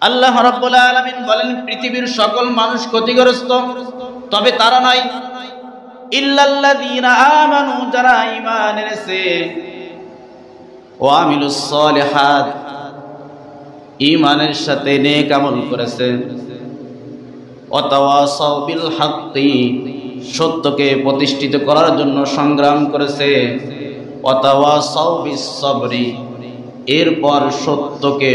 আল্লাহ রাব্বুল আলামিন বলেন পৃথিবীর সকল মানুষ ক্ষতিগ্রস্ত, তবে তারা নয়। ইল্লাল্লাযীনা আমানু, যারা ঈমান এনেছে, ওয়া আমিলুস সালিহাত, ঈমানের সাথে নেক আমল করেছে, ওয়া তাওয়াসাউ বিল হাক্কি, সত্যকে প্রতিষ্ঠিত করার জন্য সংগ্রাম করেছে, ওয়া তাওয়াসাউ বিস সাবরি, এরপর সত্যকে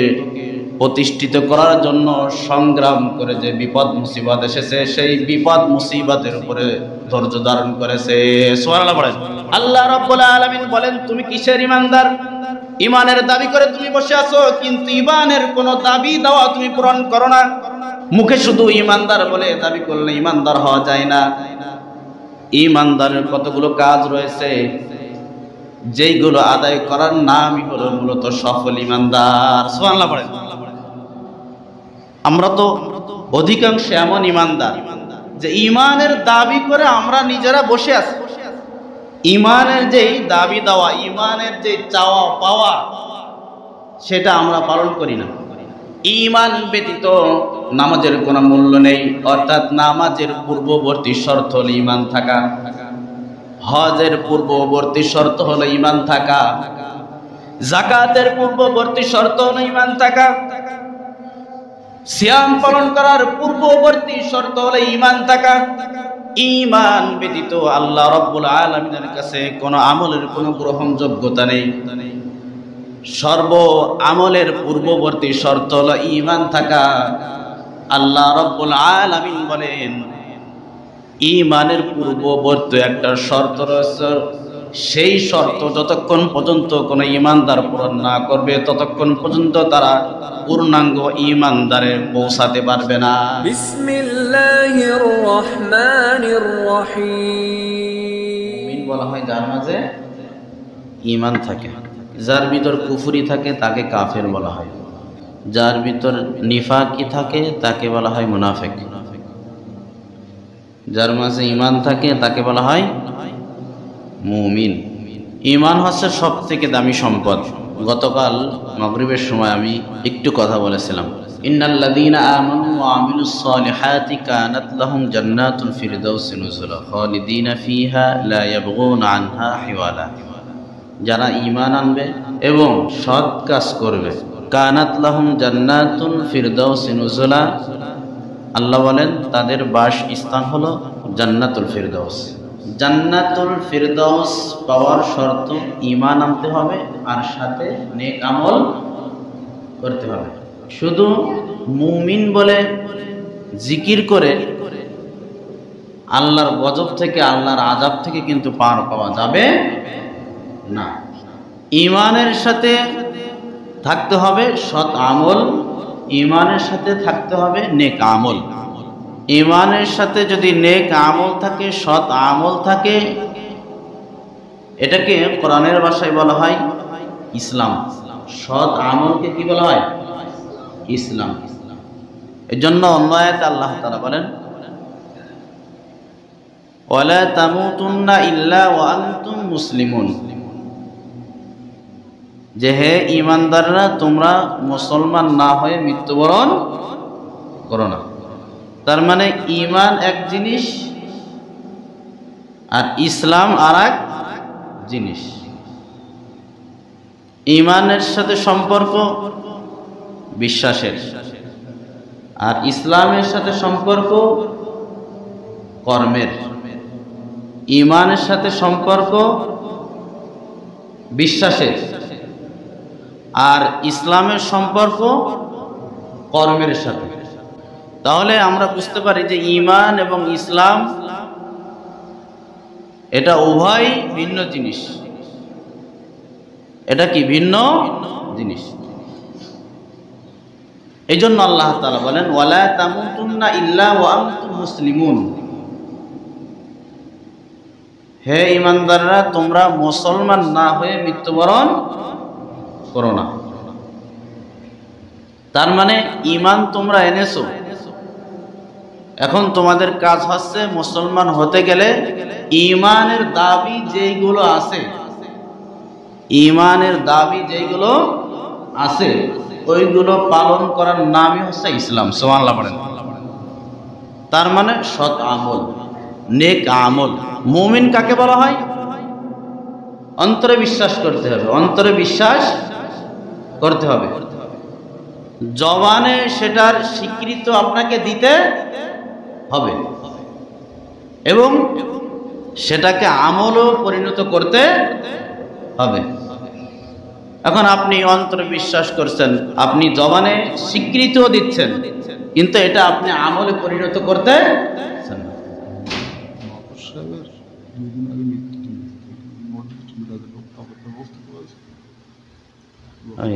প্রতিষ্ঠিত করার জন্য সংগ্রাম করে যে বিপদ মুসিবত এসেছে সেই বিপদ মুসিবতের উপরে ধৈর্য ধারণ করেছে। সুবহানাল্লাহ বলেন। আল্লাহ রাব্বুল আলামিন বলেন তুমি কিসের ঈমানদার? ঈমানের দাবি করে তুমি বসে আছো, কিন্তু ঈমানের কোনো দাবি দেওয়া তুমি পূরণ করো না। মুখে শুধু ঈমানদার বলে দাবি করলে ঈমানদার হওয়া যায় না। ঈমানদারের কতগুলো কাজ রয়েছে যেইগুলো আদায় করার নামই হলো মূলত সফল ঈমানদার। সুবহানাল্লাহ বলেন। আমরা তো অধিকাংশ এমন ঈমানদার যে ঈমানের দাবি করে আমরা নিজেরা বসে আছি। ঈমানের যেই দাবি দেওয়া, ঈমানের যে চাওয়া পাওয়া, সেটা আমরা পালন করি না। ঈমান ব্যতীত নামাজের কোনো মূল্য নেই, অর্থাৎ নামাজের পূর্ববর্তী শর্ত হলো ঈমান থাকা, হজের পূর্ববর্তী শর্ত হলো ঈমান থাকা, যাকাতের পূর্ববর্তী শর্ত হলো ঈমান থাকা, সিয়াম পালন করার পূর্ববর্তী শর্ত হলো ঈমান থাকা। ঈমান ব্যতীত আল্লাহ রাব্বুল আলামিনের কাছে কোনো আমলের কোনো গ্রহণযোগ্যতা নেই। সর্ব আমলের পূর্ববর্তী শর্ত হলো ঈমান থাকা। আল্লাহ রাব্বুল আলামিন বলেন ঈমানের পূর্ববর্তী একটা শর্ত রয়েছে, সেই শর্ত যতক্ষণ পর্যন্ত কোনো ঈমানদার পূরণ না করবে ততক্ষণ পর্যন্ত তারা পূর্ণাঙ্গ ঈমানদারে পৌঁছাতে পারবে না। বিসমিল্লাহির রহমানির রহিম। মুমিন বলা হয় যার মাঝে ঈমান থাকে, যার ভিতর কুফরি থাকে তাকে কাফের বলা হয়, যার ভিতর নিফাকি থাকে তাকে বলা হয় মুনাফিক, যার মাঝে ঈমান থাকে তাকে বলা হয় মুমিন। ঈমান হচ্ছে সবথেকে দামি সম্পদ। গতকাল মাগরিবের সময় আমি একটু কথা বলেছিলাম, ইন্নাল্লাযীনা আমানু ওয়া আমিলুস সালিহাতি কানাত লাহুম জান্নাতুল ফিরদাউসি নুজুলা খালিদিনা ফিহা লা ইয়াবগুনা আনহা হিওয়ালা। যারা ঈমান আনবে এবং সৎ কাজ করবে, কানাত লাহুম জান্নাতুল ফিরদাউসি নুজুলা, আল্লাহ বলেন তাদের বাস স্থান হলো জান্নাতুল ফিরদাউস। জান্নাতুল ফিরদাউস পাওয়ার শর্ত ঈমান আনতে হবে আর সাথে নেক আমল করতে হবে। শুধু মুমিন বলে জিকির করে আল্লাহর গজব থেকে, আল্লাহর আযাব থেকে কিন্তু পার পাওয়া যাবে না। ঈমানের সাথে থাকতে হবে সৎ আমল, ঈমানের সাথে থাকতে হবে নেক আমল। ঈমানের সাথে যদি নেক আমল থাকে, সৎ আমল থাকে, এটাকে কোরআনের ভাষায় বলা হয় ইসলাম। সৎ আমলকে কি বলা হয়? ইসলাম। এর জন্য অন্য আয়াতে আল্লাহ তাআলা বলেন ওয়ালা তামুতুন্না ইল্লা ওয়া আনতুম মুসলিমুন, যে হে ঈমানদাররা তোমরা মুসলমান না হয়ে মৃত্যুবরণ করো না। তার মানে ঈমান এক জিনিস আর ইসলাম আর এক জিনিস। ঈমানের সাথে সম্পর্ক বিশ্বাসের, আর ইসলামের সাথে সম্পর্ক কর্মের। ঈমানের সাথে সম্পর্ক বিশ্বাসের আর ইসলামের সম্পর্ক কর্মের সাথে। তাহলে আমরা বুঝতে পারি যে ঈমান এবং ইসলাম এটা উভয় ভিন্ন জিনিস। এটা কি ভিন্ন জিনিস? এই জন্য আল্লাহ তাআলা বলেন ওয়ালা তামুতুন্না ইল্লা ওয়া আনতুম মুসলিমুন, হে ঈমানদাররা তোমরা মুসলমান না হয়ে মৃত্যুবরণ করো না। তার মানে ঈমান তোমরা এনেছো, এখন তোমাদের কাজ হচ্ছে মুসলমান হতে গেলে ঈমানের দাবি যেইগুলো আছে, ঈমানের দাবি যেইগুলো আছে ওইগুলো পালন করার নামই হচ্ছে ইসলাম। সুবহানাল্লাহ পড়েন। তার মানে সৎ আমল, নেক আমল। মুমিন কাকে বলা হয়? অন্তরে বিশ্বাস করতে হবে, অন্তরে বিশ্বাস করতে হবে, জবানে সেটার স্বীকৃতি আপনাকে দিতে হবে এবং সেটাকে আমলও পরিণত করতে হবে। এখন আপনি অন্তরে বিশ্বাস করছেন, আপনি জবানে স্বীকৃতিও দিচ্ছেন, কিন্তু এটা আপনি আমলে পরিণত করতে পারছেন না।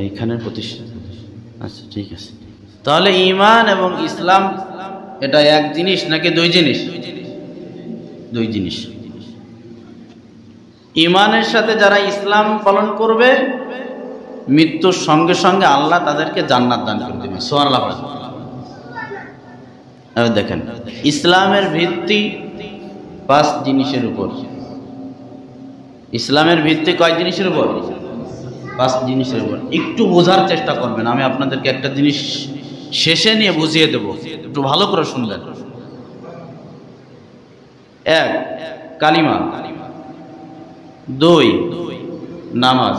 এইখানের প্রতিষ্ঠা। আচ্ছা ঠিক আছে। তাহলে ঈমান এবং ইসলাম এটা এক জিনিস নাকি দুই জিনিস? দুই জিনিস। ঈমানের সাথে যারা ইসলাম পালন করবে, মৃত্যুর সঙ্গে সঙ্গে আল্লাহ তাদেরকে জান্নাত দান করে দেবে। সুবহানাল্লাহ। দেখেন, ইসলামের ভিত্তি 5 জিনিসের উপর। ইসলামের ভিত্তি কয় জিনিসের উপর? 5 জিনিসের উপর। একটু বোঝার চেষ্টা করবেন, আমি আপনাদেরকে একটা জিনিস শেষে নিয়ে বুঝিয়ে দেব, একটু ভালো করে শুনবেন। 1 কালিমা, 2 নামাজ,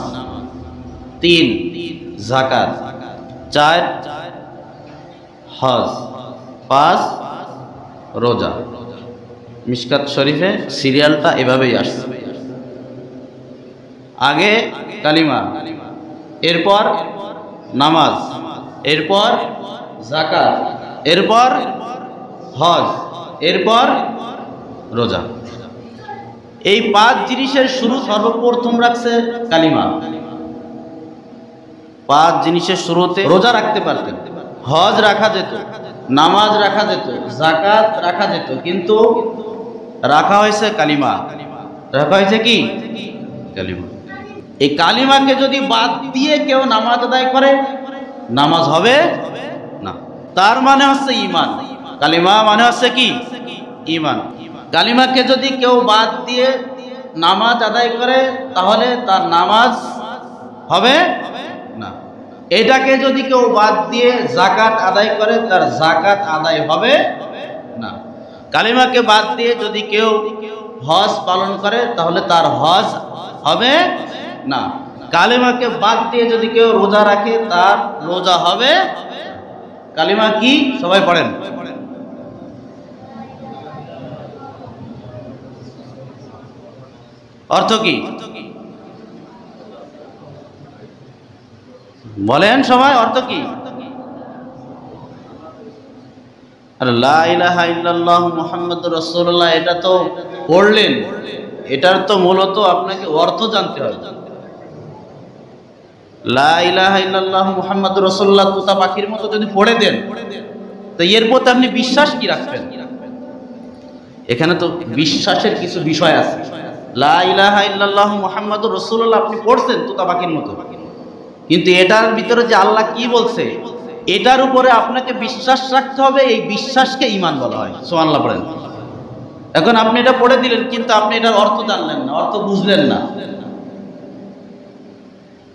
3 যাকাত, 4 হজ, 5 রোজা। মিশকাত শরীফে সিরিয়ালটা এভাবেই আসছে। আগে কালিমা, এরপর নামাজ, এরপর যাকাত, এরপর হজ, এরপর রোজা। এই 5 জিনিসের শুরু সর্বপ্রথম রাখছে কালিমা। 5 জিনিসের শুরুতে রোজা রাখতে পারতেন, হজ রাখা যেত, নামাজ রাখা যেত, যাকাত রাখা যেত, কিন্তু রাখা হয়েছে কালিমা। রাখা হয়েছে কি? কালিমা। এই কালিমাকে যদি বাদ দিয়ে কেউ নামাজ আদায় করে, নামাজ হবে না। তার মানে হচ্ছে ঈমান। কালিমা মানে হচ্ছে কি? ঈমান। কালিমাকে যদি কেউ বাদ দিয়ে নামাজ আদায় করে, তাহলে তার নামাজ হবে না। এটাকে যদি কেউ বাদ দিয়ে যাকাত আদায় করে, তার যাকাত আদায় হবে না। কালিমাকে বাদ দিয়ে যদি কেউ হজ পালন করে, তাহলে তার হজ হবে না। কালিমাকে বাদ দিয়ে যদি কেউ রোজা রাখে, তার রোজা হবে। কালিমা কি? সবাই পড়েন। অর্থ কি বলেন সবাই? অর্থ কি? লা ইলাহা ইল্লাল্লাহু মুহাম্মাদুর রাসূলুল্লাহ, এটা তো পড়লেন, এটার তো মূলত আপনাকে অর্থ জানতে হবে। লা ইলাহা ইল্লাল্লাহু মুহাম্মাদুর রাসূলুল্লাহ তোতা পাখির মতো যদি পড়ে দেন, তো এর প্রতি আপনি বিশ্বাস কি রাখবেন? এখানে তো বিশ্বাসের কিছু বিষয় আছে। লা ইলাহা ইল্লাল্লাহু মুহাম্মাদুর রাসূলুল্লাহ আপনি পড়ছেন তোতা পাখির মতো, কিন্তু এটার ভিতরে যে আল্লাহ কি বলছে, এটার উপরে আপনাকে বিশ্বাস রাখতে হবে। এই বিশ্বাসকে ঈমান বলা হয়। সুবহানাল্লাহ পড়েন। এখন আপনি এটা পড়ে দিলেন, কিন্তু আপনি এটার অর্থ জানলেন না, অর্থ বুঝলেন না,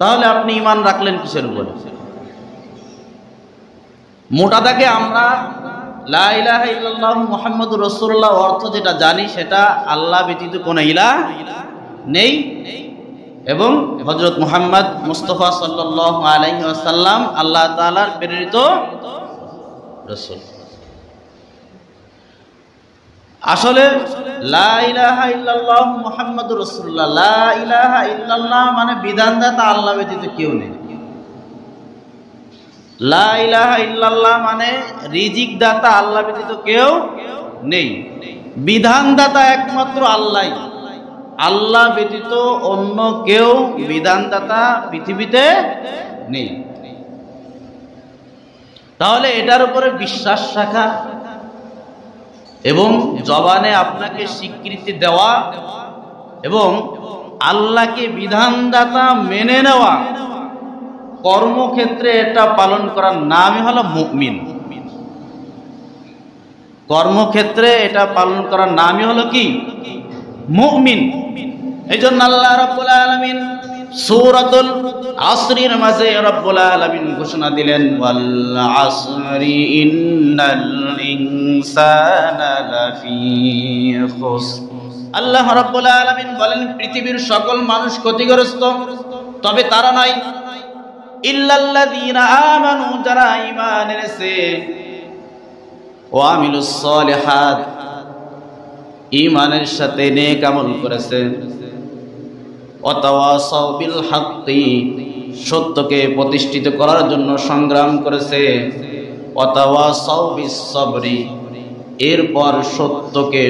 তাহলে আপনি ঈমান রাখলেন কিসের উপরে? মোটা দাগে আমরা লা ইলাহা ইল্লাল্লাহু মুহাম্মাদুর রাসূলুল্লাহ অর্থ যেটা জানি, সেটা আল্লাহ ব্যতীত কোনো ইলাহ নেই এবং হযরত মুহাম্মদ মুস্তাফা সাল্লাল্লাহু আলাইহি ওয়াসাল্লাম আল্লাহ তাআলার প্রেরিত রাসূল। আসলে লা ইলাহা ইল্লাল্লাহু মুহাম্মাদুর রাসূলুল্লাহ, লা ইলাহা ইল্লাল্লাহ মানে বিধানদাতা আল্লাহ ব্যতীত কেউ নেই। লা ইলাহা ইল্লাল্লাহ মানে রিজিক দাতা আল্লাহ ব্যতীত কেউ নেই। বিধানদাতা একমাত্র আল্লাহই, আল্লাহ ব্যতীত অন্য কেউ বিধানদাতা পৃথিবীতে নেই। তাহলে এটার উপরে বিশ্বাস রাখা এবং জবানে আপনাকে স্বীকৃতি দেওয়া এবং আল্লাহকে বিধানদাতা মেনে নেওয়া, কর্মক্ষেত্রে এটা পালন করার নামই হলো মুমিন। কর্মক্ষেত্রে এটা পালন করার নামই হলো কি? মুমিন। এই জন্য আল্লাহ রাব্বুল আলামিন সূরাতুল আসরের মাঝে রব্বুল আলামিন ঘোষণা দিলেন, ওয়াল আসরি ইন্নাল ইনসানা লাফি খুসর। আল্লাহ রাব্বুল আলামিন বলেন, পৃথিবীর সকল মানুষ ক্ষতিগ্রস্ত, তবে তারা নয়, ইল্লাল্লাযীনা আমানু, যারা ঈমান এনেছে, ওয়া আমিলুস সালিহাত, ঈমানের সাথে নেক আমল করেছে, ওয়া তাওয়াসাউ বিল হাক্কি, সত্যকে প্রতিষ্ঠিত করার জন্য সংগ্রাম করেছে, ওয়া তাওয়াসাউ বিস সাবরি, এরপর সত্যকে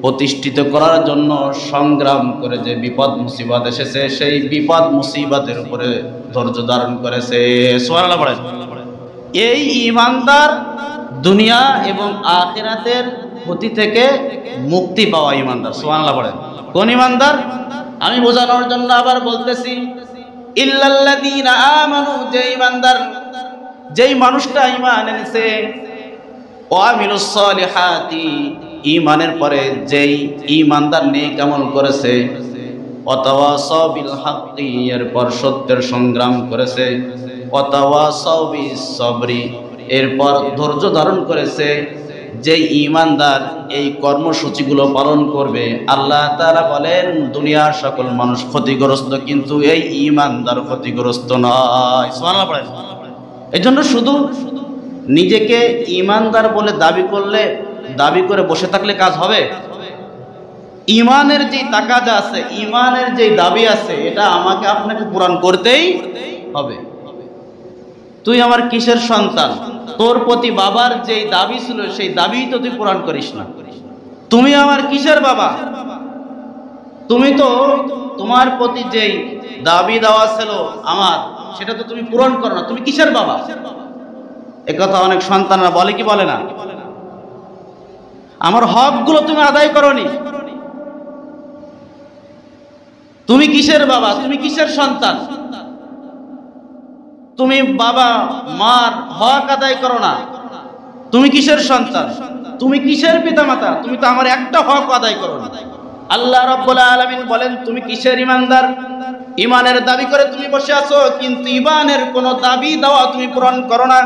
প্রতিষ্ঠিত করার জন্য সংগ্রাম করে যে বিপদ মুসিবত এসেছে সেই বিপদ মুসিবতের উপরে ধৈর্য ধারণ করেছে। সুবহানাল্লাহ পড়েন। এই ঈমানদার দুনিয়া এবং আখিরাতের ক্ষতি থেকে মুক্তি পাওয়া ঈমানদার। সুবহানাল্লাহ পড়েন। কোন ঈমানদার? আমি বোঝানোর জন্য আবার বলতেছি, ইল্লাল্লাযীনা আমানু, যে ঈমানদার, যেই মানুষটা ঈমান এনেছে, ওয়া আমিলুস সালিহাতি, ঈমানের পরে যেই ঈমানদার নেক আমল করেছে, ওয়া তাওয়াসাউ বিল হাক্কি, এরপর সত্যের সংগ্রাম করেছে, ওয়া তাওয়াসাউ বিস সাবরি, এরপর ধৈর্য ধারণ করেছে, যেই ঈমানদার এই কর্মসূচিগুলো পালন করবে, আল্লাহ তাআলা বলেন দুনিয়ার সকল মানুষ ক্ষতিগ্রস্ত, কিন্তু এই ঈমানদার ক্ষতিগ্রস্ত নয়। সুবহানাল্লাহ পড়েন। এজন্য শুধু নিজেকে ঈমানদার বলে দাবি করে বসে থাকলে কাজ হবে? ঈমানের যে তাকাজা আছে, ঈমানের যে দাবি আছে, এটা আমাকে আপনাকে পূরণ করতেই হবে। তুই আমার কিসের সন্তান? তোর প্রতি বাবার যে দাবি ছিল সেই দাবি তো তুই পূরণ করিস না। তুমি আমার কিসের বাবা? তুমি তো তোমার প্রতি যেই দাবি দেওয়া ছিল আমার, সেটা তো তুমি পূরণ করো না। তুমি কিসের বাবা? একথা অনেক সন্তানরা বলে কি বলে না? আমার হকগুলো তুমি আদায় করোনি। তুমি কিসের বাবা? তুমি কিসের সন্তান? তুমি বাবা মার হক আদায় করো না। তুমি কিসের সন্তান? তুমি কিসের পিতামাতা? তুমি তো আমার একটা হক আদায় করো না। আল্লাহ রাব্বুল আলামিন বলেন, তুমি কিসের ঈমানদার? ঈমানের দাবি করে তুমি বসে আছো, কিন্তু ঈমানের কোনো দাবি দেওয়া তুমি পূরণ করো না।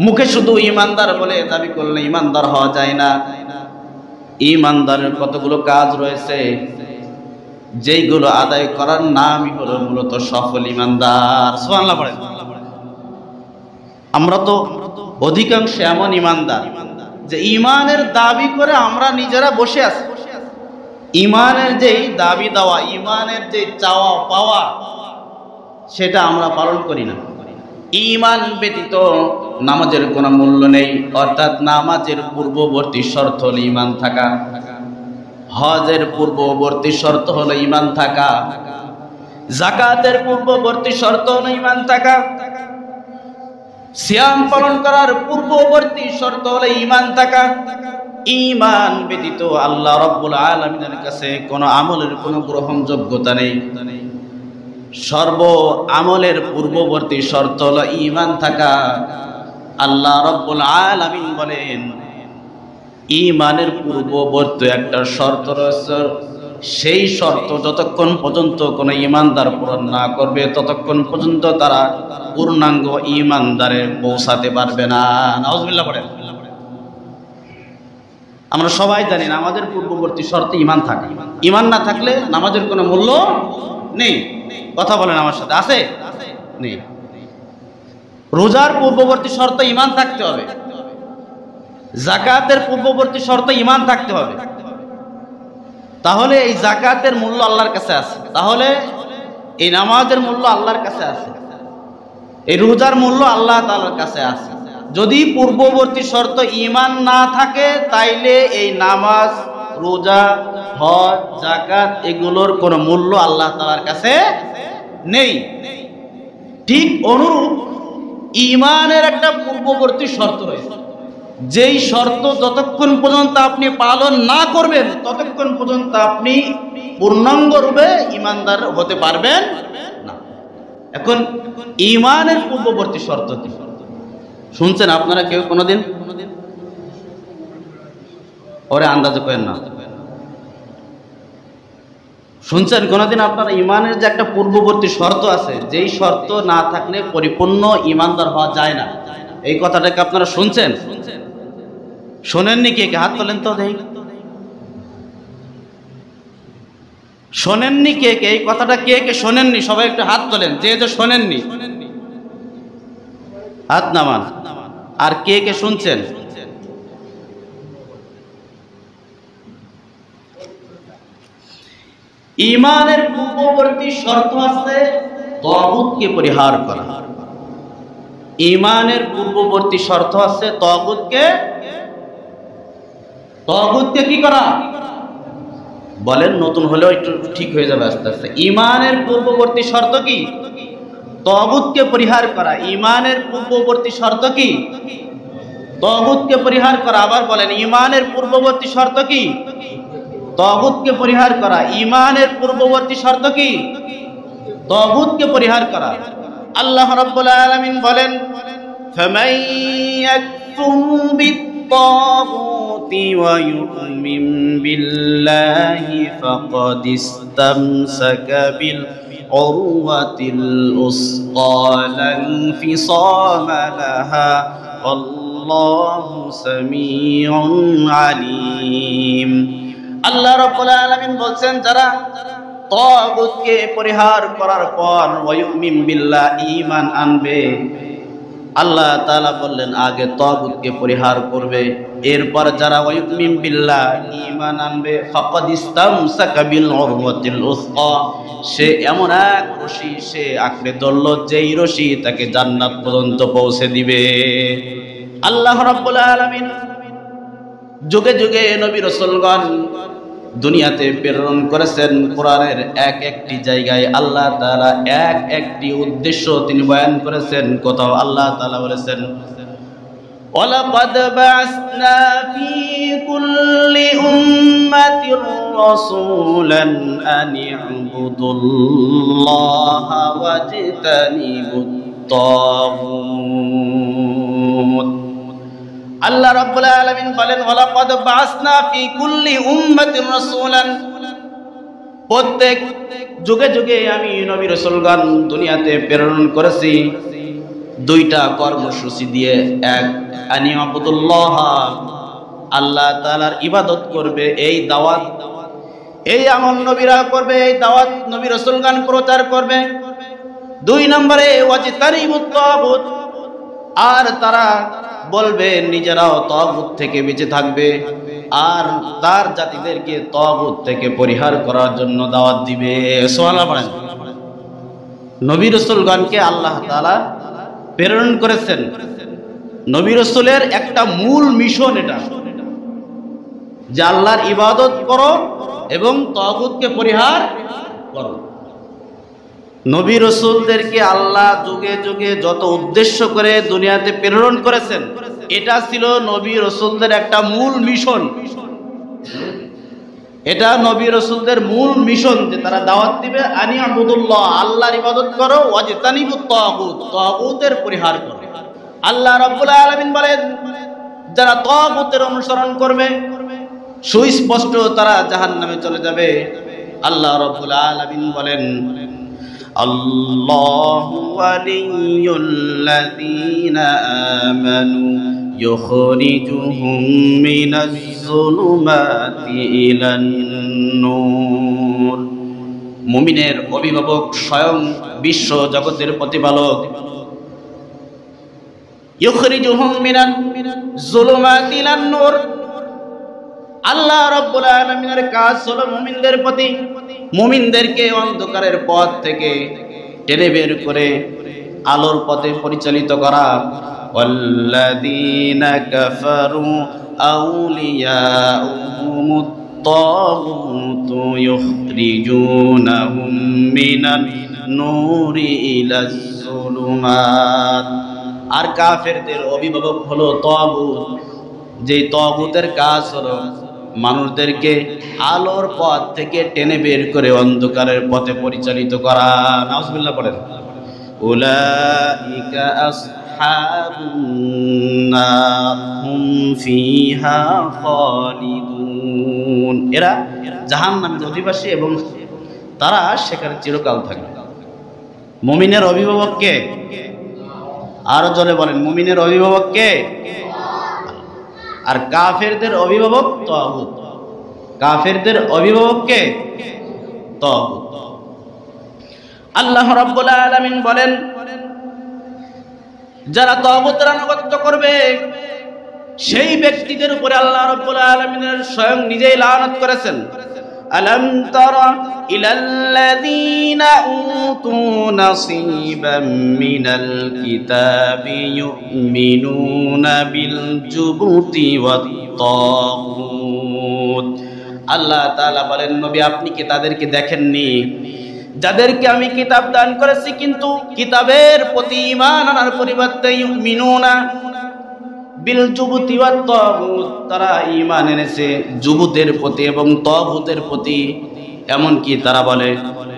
মুখে শুধু ঈমানদার বলে দাবি করলে ঈমানদার হওয়া যায় না। ঈমানদারের কতগুলো কাজ রয়েছে, যেইগুলো আদায় করার নামই হলো মূলত সফল ঈমানদার। সুবহানাল্লাহ পড়েন। আমরা তো অধিকাংশ এমন ঈমানদার যে ঈমানের দাবি করে আমরা নিজেরা বসে আছি। ঈমানের যেই দাবি দেওয়া, ঈমানের যে চাওয়া পাওয়া, সেটা আমরা পালন করি না। ঈমান ব্যতীত নামাজের কোনো মূল্য নেই, অর্থাৎ নামাজের পূর্ববর্তী শর্ত হলো ঈমান থাকা, হজের পূর্ববর্তী শর্ত হলো ঈমান থাকা, যাকাতের পূর্ববর্তী শর্ত হলো ঈমান থাকা, সিয়াম পালন করার পূর্ববর্তী শর্ত হলো ঈমান থাকা। ঈমান ব্যতীত আল্লাহ রাব্বুল আলামিনের কাছে কোনো আমলের কোনো গ্রহণযোগ্যতা নেই। সর্ব আমলের পূর্ববর্তী শর্ত হলো ঈমান থাকা। আল্লাহ রাব্বুল আলামিন বলেন, ঈমানের পূর্ববর্তী একটা শর্ত রয়েছে, সেই শর্ত যতক্ষণ পর্যন্ত কোনো ঈমানদার পূরণ না করবে ততক্ষণ পর্যন্ত তারা পূর্ণাঙ্গ ঈমানদারে পৌঁছাতে পারবে না। নাউজুবিল্লাহ পড়েন। আমরা সবাই জানি নামাজের পূর্ববর্তী শর্তে ঈমান থাকে। ঈমান না থাকলে নামাজের কোনো মূল্য নেই। কথা বলেন আমার সাথে, আছে? নেই। রোজার পূর্ববর্তী শর্ত ঈমান থাকতে হবে, যাকাতের পূর্ববর্তী শর্ত ঈমান থাকতে হবে। তাহলে এই যাকাতের মূল্য আল্লাহর কাছে আছে, তাহলে এই নামাজের মূল্য আল্লাহর কাছে আছে, এই রোজার মূল্য আল্লাহ তাআলার কাছে আছে। যদি পূর্ববর্তী শর্ত ঈমান না থাকে, তাইলে এই নামাজ, রোজা, হজ, যাকাত এগুলোর কোনো মূল্য আল্লাহ তাআলার কাছে নেই। ঠিক অনুরূপ ঈমানের একটা পূর্ববর্তী শর্ত রয়েছে, যেই শর্ত যতক্ষণ পর্যন্ত আপনি পালন না করবেন ততক্ষণ পর্যন্ত আপনি পূর্ণাঙ্গ রূপে ঈমানদার হতে পারবেন না। এখন ঈমানের পূর্ববর্তী শর্ত কি শুনছেন আপনারা কেউ কোনোদিন? ওরে আন্দাজে করেন না, শুনছেন কোনোদিন আপনার ইমানের যে একটা পূর্ববর্তী শর্ত আছে, যেই শর্ত না থাকলে পরিপূর্ণ ইমানদার হওয়া যায় না, এই কথাটাকে আপনারা শুনছেন? শোনেননি? কে কে হাত তোলেন তো দেখি। শোনেননি কে কে? এই কথাটা কে কে শোনেননি? সবাই একটু হাত তোলেন, যে যে শোনেননি হাত নামান। আর কে কে শুনছেন? ইমানের পূর্ববর্তী শর্ত আছে তাগুতকে পরিহার করা। ইমানের পূর্ববর্তী শর্ত আছে তাগুতকে কি করা? বলেন, নতুন হলেও একটু ঠিক হয়ে যাবে আস্তে আস্তে। ইমানের পূর্ববর্তী শর্ত কি? তাগুতকে পরিহার করা। ইমানের পূর্ববর্তী শর্ত কি? তাগুতকে পরিহার করা। আবার বলেন, ইমানের পূর্ববর্তী শর্ত কি? তাগুতকে পরিহার করা। ইমানের পূর্ববর্তী শর্ত কি? তাগুতকে পরিহার করা। আল্লাহ রাব্বুল আলামিন বলেন, ফামান ইয়াকফুর বিত-তাগুতি ওয়া ইউমিন বিল্লাহি ফাকাদ ইসতামসাকা বিল উরওয়াতিল উসকা লা ইনফিসামা লাহা আল্লাহু সামিউন আলিম। আল্লাহ রাব্বুল আলামিন বলছেন, যারা তাগুতকে পরিহার করার পর ওয়ায়ুমিন বিল্লাহ ঈমান আনবে, আল্লাহ তাআলা বললেন আগে তাগুতকে পরিহার করবে, এরপর যারা ওয়ায়ুমিন বিল্লাহ ঈমান আনবে ফাকাদ ইসতামসাকা বিল উরওয়াতিল উসকা, সে এমন এক রশি সে আঁকড়ে ধরল যেই রশি তাকে জান্নাত পর্যন্ত পৌঁছে দিবে। আল্লাহ রাব্বুল আলামিন যুগে যুগে নবী রাসূলগণ দুনিয়াতে প্রেরণ করেছেন। কোরআনের এক একটি জায়গায় আল্লাহ তাআলা এক একটি উদ্দেশ্য তিনি বয়ান করেছেন। কোথাও আল্লাহ তাআলা বলেছেন, ওয়ালাকাদ বা'আসনা ফী কুল্লি উম্মাতির রাসূলান আন ই'বুদুল্লাহা ওয়াজতানিবুত তাগুত। আল্লাহ রাব্বুল আলামিন বলেন, ওয়ালাকাদ বা'আসনা ফী কুল্লি উম্মাতির রাসূলান, প্রত্যেক যুগে যুগে আমি নবী রাসূলগণ দুনিয়াতে প্রেরণ করেছি দুইটা কর্মসূচি দিয়ে। এক, আনি আবুদুল্লাহ, আল্লাহ তাআলার ইবাদত করবে, এই দাওয়াত এই আমল নবীরা করবে, এই দাওয়াত নবী রাসূলগণ প্রচার করবে। দুই নম্বরে ওয়াজতানিবুত তাগুত, আর তারা বলবে নিজেরাও তাগুত থেকে বেঁচে থাকবে আর তার জাতিদেরকে তাগুত থেকে পরিহার করার জন্য দাওয়াত দিবে। সুবহানাল্লাহ পড়েন। নবী রাসূলগণকে আল্লাহ তাআলা প্রেরণ করেছেন। নবী রাসূলের একটা মূল মিশন এটা, যে আল্লাহর ইবাদত করো এবং তাগুতকে পরিহার করো। নবী রাসূলদেরকে আল্লাহ যুগে যুগে যত উদ্দেশ্য করে দুনিয়াতে প্রেরণ করেছেন, এটা ছিল নবী রাসূলদের একটা মূল মিশন। এটা নবী রাসূলদের মূল মিশন, যে তারা দাওয়াত দিবে আনি আবুদুল্লাহ, আল্লাহর ইবাদত করো, ওয়াজতানিবুত তাগুত, তাগুতের পরিহার করো। আল্লাহ রাব্বুল আলামিন বলেন, যারা তাগুতের অনুসরণ করবে সুস্পষ্ট তারা জাহান্নামে চলে যাবে। আল্লাহ রাব্বুল আলামিন বলেন, আল্লাহু ওয়ালিয়ুল্লাযীনা আমানু ইউখরিজুহুম মিনাজ-যুলুমাতি ইলান-নূর। মুমিনের অভিভাবক স্বয়ং বিশ্ব জগতের প্রতিপালক। ইউখরিজুহুম মিনাজ-যুলুমাতি ইলান-নূর, আল্লাহ রাব্বুল আলামিনের কাজ হলো মুমিনদের প্রতি, মুমিনদেরকে অন্ধকারের পথ থেকে টেনে বের করে আলোর পথে পরিচালিত করা। ওয়াল্লাযীনা কাফারু আউলিয়াউহুমুত তাগুতু ইউখরিজুনাহুম মিনান নূরি ইলাজ-যুলুমাত। আর কাফেরদের অভিভাবক হলো তাগুত, যে তাগুতের কাজ হলো মানুষদেরকে আলোর পথ থেকে টেনে বের করে অন্ধকারের পথে পরিচালিত করা। নাউজুবিল্লাহ পড়েন। উলাইকা আসহাবুন নার হুম ফিহা খালিদুন, এরা জাহান্নামের অধিবাসী এবং তারা সেখানে চিরকাল থাকবে। মুমিনের অভিভাবক কে? আরো জোরে বলেন, মুমিনের অভিভাবক কে? আর কাফেরদের অভিভাবক তাগুত। কাফেরদের অভিভাবক কে? তাগুত। আল্লাহ রাব্বুল আলামিন বলেন, যারা তাগুতের আনুগত্য করবে সেই ব্যক্তিদের উপরে আল্লাহ রাব্বুল আলামিনের স্বয়ং নিজেই লানত করেছেন। আলাম তারা ইলাল্লাযীনা উতু নাসীবাম মিনাল কিতাবি ইউমিনুনা বিল জুবতি ওয়াত তাগুত। আল্লাহ তাআলা বলেন, নবী আপনি কি তাদেরকে দেখেননি যাদেরকে আমি কিতাব দান করেছি কিন্তু কিতাবের প্রতি ঈমান আনার পরিবর্তে ইউমিনুনা বিল জুবতি ওয়াত তাগুত, তারা ঈমান এনেছে জুবুতের প্রতি এবং তাগুতের প্রতি। এমন কি তারা বলে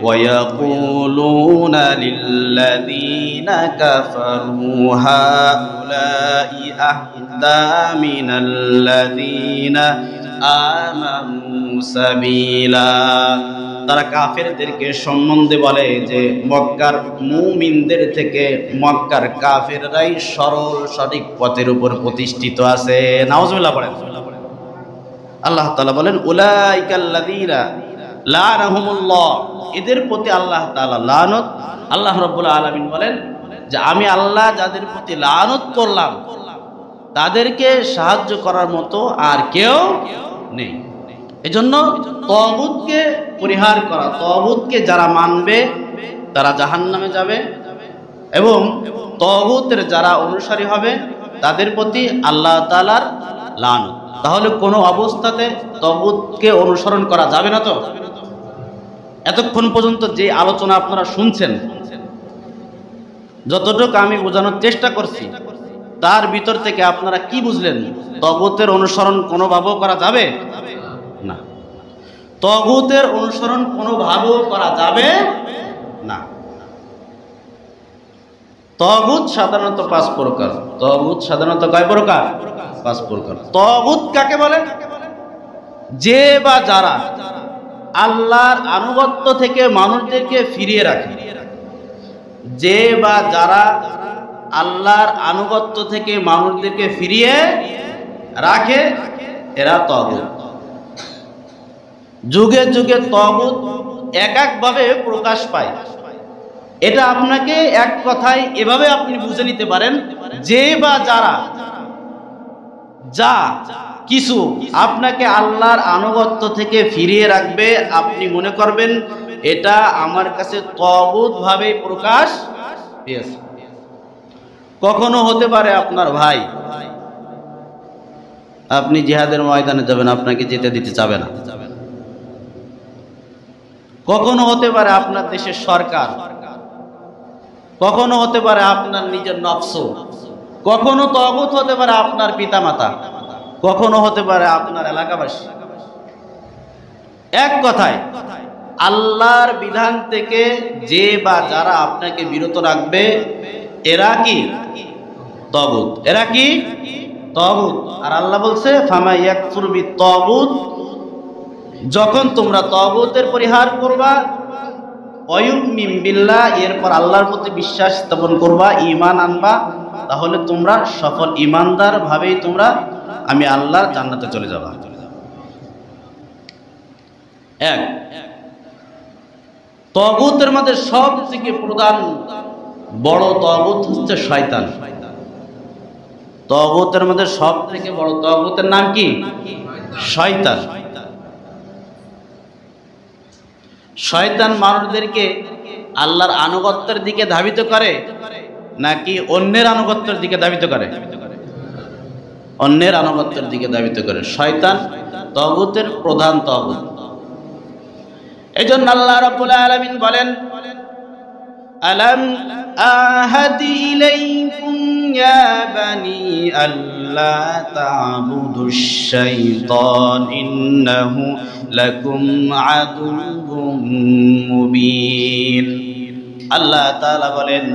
ওয়ায়াকুলুনা লিল্লাযীনা কাফারু হাউলাই আহদা মিনাল্লাযীনা আমানু সাবিলা। তারা কাফেরদেরকে সম্বন্ধে বলে যে মক্কার মুমিনদের থেকে মক্কার কাফেররাই সরল সঠিক পথের উপর প্রতিষ্ঠিত আছে। নাউজুবিল্লাহ পড়েন। আল্লাহ তাআলা বলেন উলাইকাল্লাযীনা লানাহুমুল্লাহ, এদের প্রতি আল্লাহ তাআলা লানত। আল্লাহ রাব্বুল আলামিন বলেন যে আমি আল্লাহ যাদের প্রতি লানত করলাম তাদেরকে সাহায্য করার মতো আর কেউ নেই। এজন্য তাগুতকে পরিহার করা, তাগুতকে যারা মানবে তারা জাহান্নামে যাবে এবং তাগুতের যারা অনুসারী হবে তাদের প্রতি আল্লাহ তাআলার লানত। তাহলে কোনো অবস্থাতে তাগুতকে অনুসরণ করা যাবে না। তো এতক্ষণ পর্যন্ত যে আলোচনা আপনারা শুনছেন, যতটুকু আমি বোঝানোর চেষ্টা করছি তার ভিতর থেকে আপনারা কি বুঝলেন? তাগুতের অনুসরণ কোনোভাবেও করা যাবে না। তাগুতের অনুসরণ কোনোভাবেও করা যাবে না। তাগুত সাধারণত 5 প্রকার। তাগুত সাধারণত কয় প্রকার? 5 প্রকার। তাগুত কাকে বলে? যে বা যারা আল্লাহর আনুগত্য থেকে মানুষদেরকে ফিরিয়ে রাখে, যে বা যারা আল্লাহর আনুগত্য থেকে মানুষদেরকে ফিরিয়ে রাখে এরা তাগুত। যুগে যুগে তাগুত এক একভাবে প্রকাশ পায়। এটা আপনাকে এক কথায় এভাবে আপনি বুঝে নিতে পারেন, যে বা যারা যা কিছু আপনাকে আল্লাহর আনুগত্য থেকে ফিরিয়ে রাখবে, আপনি মনে করবেন এটা আমার কাছে তাগুত ভাবে প্রকাশ পেয়েছে। কখনো হতে পারে আপনার ভাই, আপনি জিহাদের ময়দানে যাবেন, আপনাকে যেতে দিতে চাবে না। কখনো হতে পারে আপনার দেশের সরকার, কখনো হতে পারে আপনার নিজের নফস, কখনো তাগুত হতে পারে আপনার পিতামাতা, কখনো হতে পারে আপনার এলাকাবাসী। এক কথায় আল্লাহর বিধান থেকে যে বা যারা আপনাকে বিরত রাখবে এরা কি তাগুত। এরা কি তাগুত। আর আল্লাহ বলছে ফামা ইয়াকফুর বিত-তাগুত, যখন তোমরা তাগুতের পরিহার করবা ওয়ায়ুমিন বিল্লাহ, এরপর আল্লাহর প্রতি বিশ্বাস স্থাপন করবা, ঈমান আনবা, তাহলে তোমরা সফল ঈমানদার ভাবেই তোমরা আমি আল্লাহর জান্নাতে চলে যাবা। এক, তাগুতের মধ্যে সবথেকে প্রধান বড় তাগুত হচ্ছে শয়তান। তাগুতের মধ্যে সবথেকে বড় তাগুতের নাম কি? শয়তান। শয়তান মানুষদেরকে আল্লাহর আনুগত্যের দিকে ধাবিত করে নাকি অন্যের আনুগত্যের দিকে ধাবিত করে? অন্যের আনুগত্যের দিকে ধাবিত করে। শয়তান তাগুতের প্রধান তাগুত। এজন্য আল্লাহ রাব্বুল আলামিন বলেন আলাম আহাদি ইলাইকুম ইয়া বানি আল্লা তা'বুদুশ শাইতান ইন্নাহু লাকুম আদুউম মুবিন। আল্লাহ তাআলা বলেন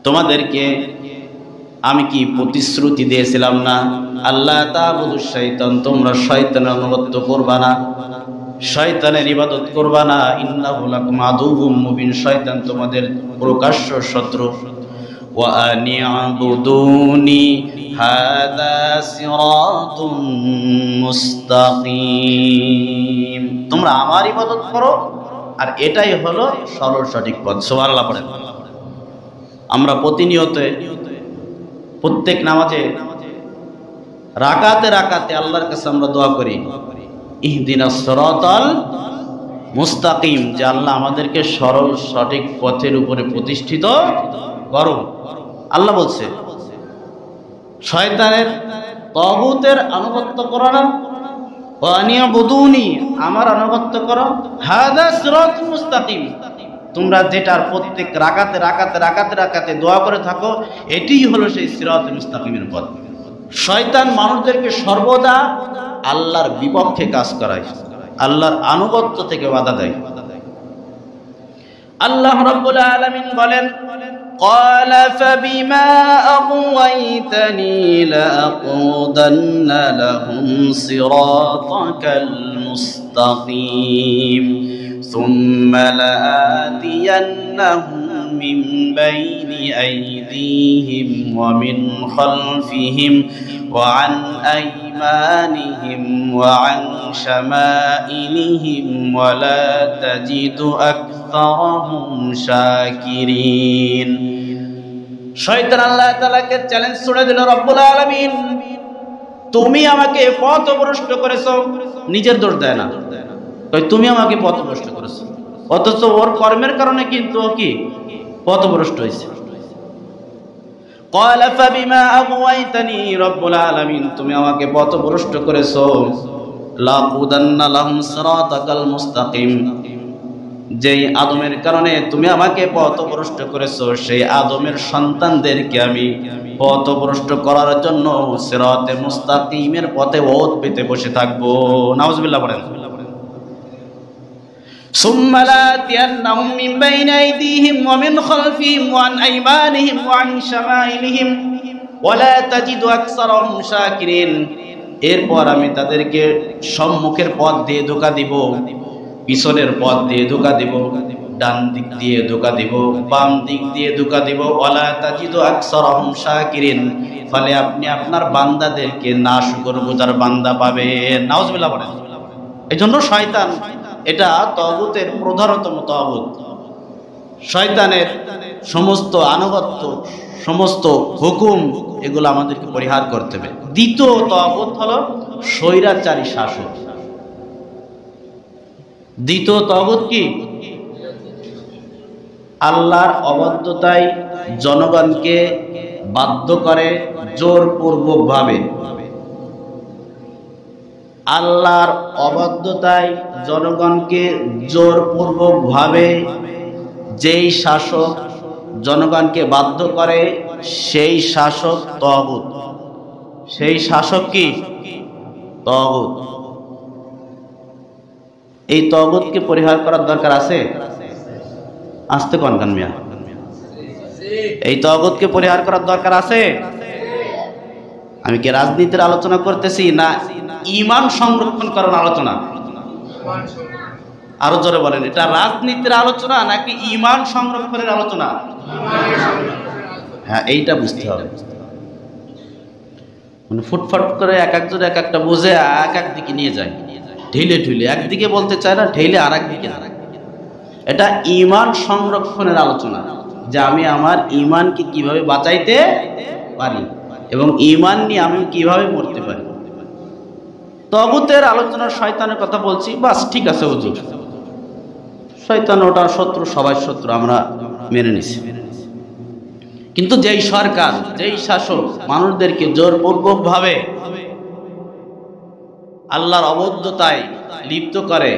তোমাদেরকে আমি কি প্রতিশ্রুতি দিয়েছিলাম না? আল্লাহ তা'বুদুশ শাইতান, তোমরা শয়তানের আনুগত্য করবা না। শয়তানের ইবাদত করবা না, ইন্নাহু লাকুম আদুউম মুবিন, শয়তান তোমাদের প্রকাশ্য শত্রু। ওয়া আনি'বুদুনি হাযা সিরাতুম মুস্তাকিম, তোমরা আমার ইবাদত করো আর এটাই হলো সরল সঠিক পথ। সুবহানাল্লাহ পড়েন। আমরা প্রতিনিয়ত প্রত্যেক নামাজে রাকাতে রাকাতে আল্লাহর কাছে আমরা দোয়া করি, ইহদিনাস সিরাতাল মুস্তাকিম, যে আল্লাহ আমাদেরকে সরল সঠিক পথের উপরে প্রতিষ্ঠিত করো। আল্লাহ বলছে শয়তানের তাগুতের আনুগত্য করো না, ওয়া আনি'বুদুনি, আমার আনুগত্য করো, হাযা সিরাতুল মুস্তাকিম, তোমরা যেটার প্রত্যেক রাকাতে রাকাতে রাকাতে রাকাতে দোয়া করে থাকো, এটিই হলো সেই সিরাতুল মুস্তাকিমের পথ। শয়তান মানুষদেরকে সর্বদা আল্লাহর বিপক্ষে কাজ করায়, আল্লাহর আনুগত্য থেকে বাধা দেয়। আল্লাহ রাব্বুল আলামিন বলেন, قال فبما أغويتني لأقعدن لهم صراطك المستقيم ثم لآتينهم من بين أيديهم ومن خلفهم وعن أيمانهم وعن شمائلهم ولا تجد أكثرهم شاكرين। শয়তান আল্লাহ তাআলাকে চ্যালেঞ্জ ছুড়ে দিল, রব্বুল আলামিন তুমি আমাকে পথভ্রষ্ট করেছো, নিজের দোষ দেয় না, তুমি আমাকে পথভ্রষ্ট করেছো, অথচ ওর কর্মের কারণে কিন্তু ও কি পথভ্রষ্ট হয়েছে। قال فبما أغويتني রব্বুল আলামিন তুমি আমাকে পথভ্রষ্ট করেছো, লাকুদান্না লাহুম সিরাতাকাল মুস্তাকিম, যেই আদমের কারণে তুমি আমাকে পথভ্রষ্ট করেছো, সেই আদমের সন্তানদেরকে আমি পথভ্রষ্ট করার জন্য সিরাতে মুস্তাকিমের পথে ওত পেতে বসে থাকবো। নাউজুবিল্লাহ বলেন। ثم لآتينهم من بين أيديهم ومن خلفهم وعن أيمانهم وعن شمائلهم ولا تجد أكثرهم شاكرين। এরপর আমি তাদেরকে সম্মুখের পথ দিয়ে ধোঁকা দিব, পিছনের পথ দিয়ে ধোঁকা দিব, ডান দিক দিয়ে ধোঁকা দিব, বাম দিক দিয়ে ধোঁকা দিব। ওয়ালা তাজিদু আকসারহুম শাকিরিন, ফলে আপনি আপনার বান্দাদেরকে নাশুকরগুজার বান্দা পাবেন। নাউজুবিল্লাহ বলেন। এইজন্য শয়তান এটা তাগুতের প্রধানতম তাগুত। শয়তানের সমস্ত আনুগত্য, সমস্ত হুকুম, এগুলো আমাদেরকে পরিহার করতে হবে। দ্বিতীয় তাগুত হলো স্বৈরাচারী শাসক। দ্বিতীয় তাগুত কি? আল্লাহর অবাধ্যতায় জনগণকে বাধ্য করে জোরপূর্বক ভাবে। আল্লাহর অবাধ্যতায় জনগণকে জোরপূর্বক ভাবে যেই শাসক জনগণকে বাধ্য করে, সেই শাসক তাগুত। সেই শাসক কি? তাগুত। এই তাগুতকে পরিহার করার দরকার আছে? আসতে কনকান মিয়া, এই তাগুতকে পরিহার করার দরকার আছে? আমি কি রাজনীতির আলোচনা করতেছি না ঈমান সংরক্ষণ করার আলোচনা? আরো জোরে বলেন, এটা রাজনীতির আলোচনা নাকি ঈমান সংরক্ষণের আলোচনা? হ্যাঁ, এইটা বুঝতে হবে। মানে ফুটফাট করে এক একজন এক একটা বুঝে এক এক দিকে নিয়ে যায়, ঢিলে ঢিলে একদিকে বলতে চায় না, ঢিলে আর একদিকে। এটা ঈমান সংরক্ষণের আলোচনা, যে আমি আমার ঈমানকে কিভাবে বাঁচাইতে পারি এবং ঈমান নিয়ে আমি কিভাবে মরতে পারি। তাগুতের আলোচনার শয়তানের কথা বলছি, বাস ঠিক আছে হুজুর, শয়তান ওটার শত্রু, সবাই শত্রু, আমরা মেনে নিছি। কিন্তু যেই সরকার, যেই শাসক মানুষদেরকে জোরপূর্বক ভাবে আল্লাহর অবাধ্যতায় লিপ্ত করে,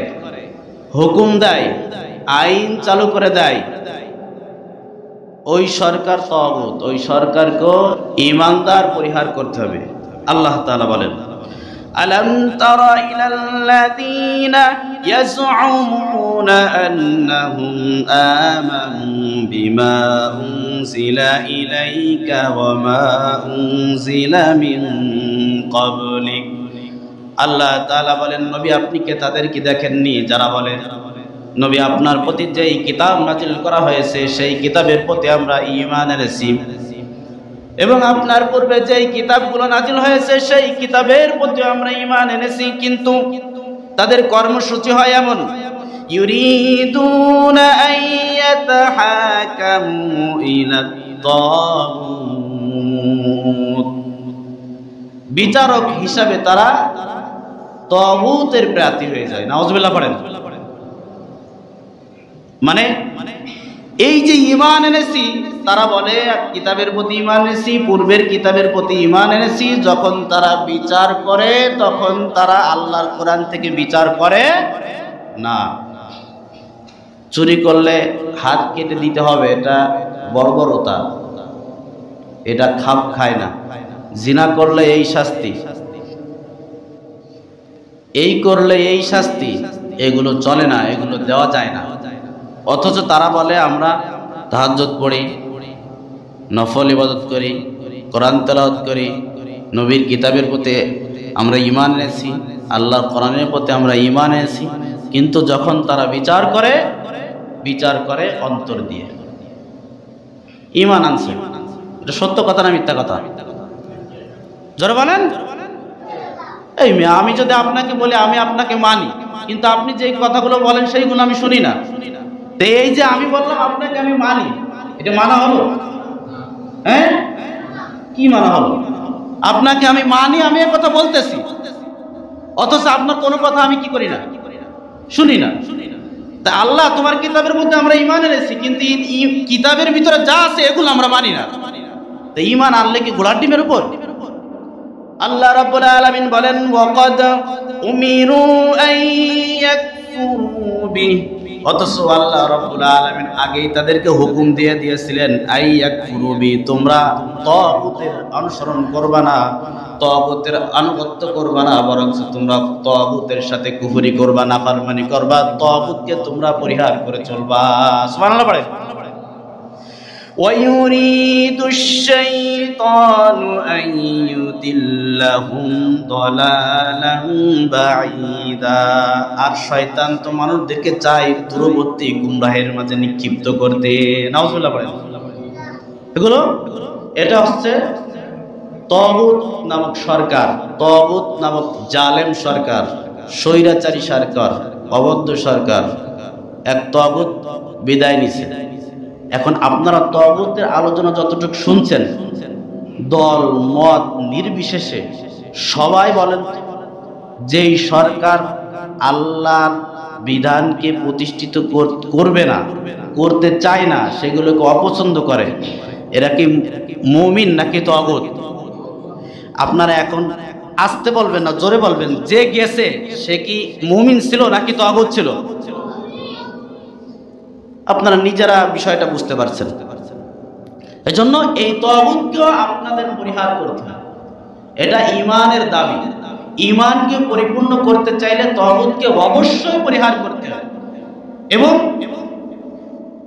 হুকুম দেয়, আইন চালু করে দেয়, ওই সরকার তাগুত। ওই সরকারকে ঈমানদার পরিহার করতে হবে। আল্লাহ তাআলা বলেন, আলাম তারা ইলাল্লাযীনা ইয়াজউমুনা আন্নাহুম আমানু বিমা উনজিলা ইলাইকা ওয়া মা উনজিলা মিন ক্বাবলিক আল্লাহ তাআলা বলেন, নবী আপনি কে তাদেরকে দেখেননি যারা বলে নবী আপনার প্রতি যেই কিতাব নাজিল করা হয়েছে সেই কিতাবের প্রতি আমরা ঈমান এনেছি, এবং আপনার পূর্বে যেই কিতাবগুলো নাজিল হয়েছে সেই কিতাবের প্রতি আমরা ঈমান এনেছি, কিন্তু তাদের কর্মসূচি হয় এমন, ইউরিদুনা আইয়াতাহাকামু ইলাত তাগুত, বিচারক হিসাবে তারা তাগুতের প্রার্থী হয়ে যায়। নাউজুবিল্লাহ পড়েন। মানে এই যে ঈমান এনেছি, তারা বলে কিতাবের প্রতি ঈমান এনেছি, পূর্বের কিতাবের প্রতি ঈমান এনেছি, যখন তারা বিচার করে তখন তারা আল্লাহর কোরআন থেকে বিচার করে না। চুরি করলে হাত কেটে দিতে হবে, এটা বর্বরতা, এটা খাপ খায় না। জিনা করলে এই শাস্তি, এই করলে এই শাস্তি, এগুলো চলে না, এগুলো দেওয়া যায় না। অথচ তারা বলে আমরা তাহাজ্জুদ পড়ি, নফল ইবাদত করি, কোরআন তেলাওয়াত করি, নবীর কিতাবের প্রতি আমরা ঈমান এনেছি, আল্লাহর কোরআনের প্রতি আমরা ঈমান এনেছি, কিন্তু যখন তারা বিচার করে অন্তর দিয়ে। ঈমান আনছে, এটা সত্য কথা না মিথ্যা কথা? জোরে বলেন। এই মেয়ে, আমি যদি আপনাকে বলি আমি আপনাকে মানি, কিন্তু আপনি যে কথাগুলো বলেন সেইগুলো আমি শুনি না, তো এই যে আমি বললাম আপনাকে আমি মানি, এটা মানা হলো? হ্যাঁ, কি মানা হলো? আপনাকে আমি মানি, আমি এই কথা বলতেছি, অথচ আপনার কোনো কথা আমি কি করি না, শুনি না। তা আল্লাহ তোমার কিতাবের মধ্যে আমরা ঈমান এনেছি, কিন্তু কিতাবের ভিতরে যা আছে এগুলো আমরা মানি না। তো ঈমান আনলে কি ঘোড়ার ডিমের উপর? আল্লাহ রাব্বুল আলামিন বলেন, ওয়াকাদ উমিরু আন ইয়াকফুরু বিহি, অথচ আল্লাহ রাব্বুল আলামিন আগেই তাদেরকে হুকুম দিয়ে দিয়েছিলেন, আই ইয়াকফুরু বিহি, তোমরা তাগুতের অনুসরণ করবা না, তাগুতের আনুগত্য করবা না, বরং তোমরা তাগুতের সাথে কুফরি করবা, নাফরমানি করবা, তাগুতকে তোমরা পরিহার করে চলবা। সুবহানাল্লাহ পড়ে। وَيُرِيدُ الشَّيْطَانُ أَن يُضِلَّهُمْ ضَلَالًا بَعِيدًا, আর শয়তান তো মানুষদেরকে চায় দূরবর্তী গুমরাহের মাঝে নিক্ষিপ্ত করতে। নাউজুবিল্লাহ পড়েন। এটা হচ্ছে তাগুত নামক সরকার, তাগুত নামক জালেম সরকার, স্বৈরাচারী সরকার, অবৈধ সরকার। এক তাগুত বিদায় নিছে। এখন আপনারা তাগুতের আলোচনা যতটুকু শুনছেন, দল মত নির্বিশেষে সবাই বলেন, যেই সরকার আল্লাহর বিধানকে প্রতিষ্ঠিত করবে না, করতে চায় না, সেগুলোকে অপছন্দ করে, এরা কি মুমিন নাকি তাগুত? আপনারা এখন আসতে বলবেন না, জোরে বলবেন, যে গেছে সে কি মুমিন ছিল নাকি তাগুত ছিল? আপনারা নিজেরা বিষয়টা বুঝতে পারছেন। এজন্য এই তাগুতকে আপনাদের পরিহার করতে হবে, এটা ঈমানের দাবি। ঈমানকে পরিপূর্ণ করতে চাইলে তাগুতকে অবশ্যই পরিহার করতে হবে, এবং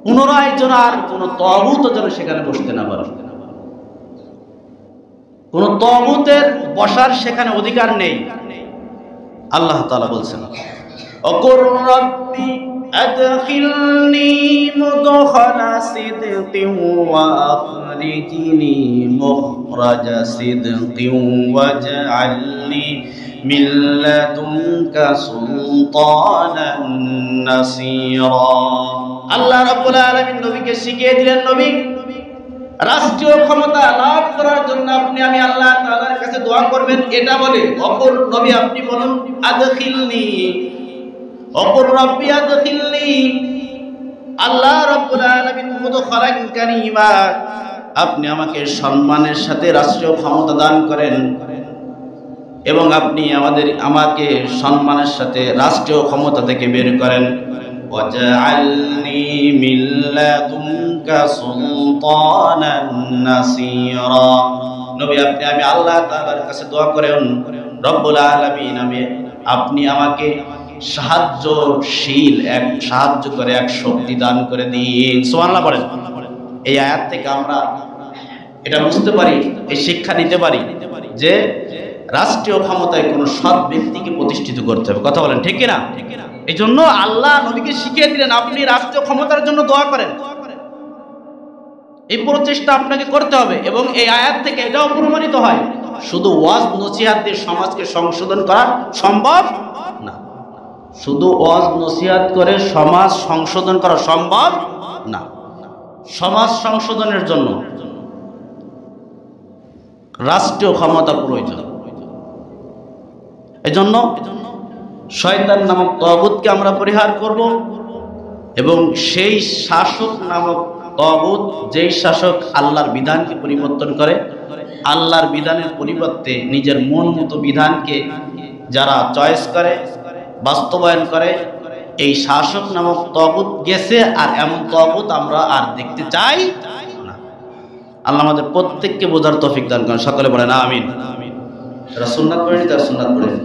পুনরায় যেন আর কোনো তাগুত যেন সেখানে বসতে না পারে। কোন তাগুতের বসার সেখানে অধিকার নেই। আল্লাহ তাআলা বলছেন, অকুর রাব্বি আদখিলনি মুদখালা সিদকিন ওয়া আখরিজনি মুখরাজা সিদকিন ওয়াজআলনি মিন লাদুনকা সুলতানান নাসীরা। আল্লাহ রাব্বুল আলামিন নবীকে শিখিয়ে দিলেন, নবী রাষ্ট্রীয় ক্ষমতা লাভ করার জন্য আপনি আমি আল্লাহ তাআলার কাছে দোয়া করবেন, এটা বলে অপর নবী আপনি বলুন, আদখিলনি, অপর রব্বি আদখিলনি, আল্লাহ রাব্বুল আলামিন মুদখালান কারীমা, আপনি আমাকে সম্মানের সাথে রাষ্ট্রীয় ক্ষমতা দান করেন, এবং আপনি আমাকে সম্মানের সাথে রাষ্ট্রীয় ক্ষমতা থেকে বের করেন। ওয়াজআলনি মিন লাদুনকা সুলতানান নাসীরা। নবী আপনি আমি আল্লাহ তাআলার কাছে দোয়া করেন, রব্বুল আলামিন আপনি আমাকে সাহায্যশীল, সাহায্য করে এক শক্তি দান করে দিন। সুবহানাল্লাহ বলেন। এই আয়াত থেকে আমরা এটা বুঝতে পারি, এই শিক্ষা নিতে পারি যে রাষ্ট্রীয় ক্ষমতায় কোনো সৎ ব্যক্তিকে প্রতিষ্ঠিত করতে হবে। কথা বলেন ঠিক কিনা? এই জন্য আল্লাহ নবীকে শিখিয়ে দিলেন আপনি রাষ্ট্রীয় ক্ষমতার জন্য দোয়া করেন, এই প্রচেষ্টা আপনাকে করতে হবে। এবং এই আয়াত থেকে এটাও প্রমাণিত হয় শুধু ওয়াজ নসিহত দিয়ে সমাজকে সংশোধন করা সম্ভব না। শুধু ওয়াজ নসিহত করে সমাজ সংশোধন করা সম্ভব না। সমাজ সংশোধনের জন্য রাষ্ট্রীয় ক্ষমতা প্রয়োজন। এজন্য শয়তান নামক তাগুতকে আমরা পরিহার করব এবং সেই শাসক নামক তাগুত, যেই শাসক আল্লাহর বিধানকে পরিবর্তন করে, আল্লাহর বিধানের পরিবর্তে নিজের মন মতো বিধানকে যারা চয়েস করে, বাস্তবায়ন করে, এই শাসক নামক তাগুত গেছে। আর এমন তাগুত আমরা আর দেখতে চাই না। আল্লাহ আমাদের প্রত্যেককে বোঝার তৌফিক দান করেন। সকলে বলেন আমিন। যারা সুন্নাত পড়েনি তারা সুন্নাত পড়েন।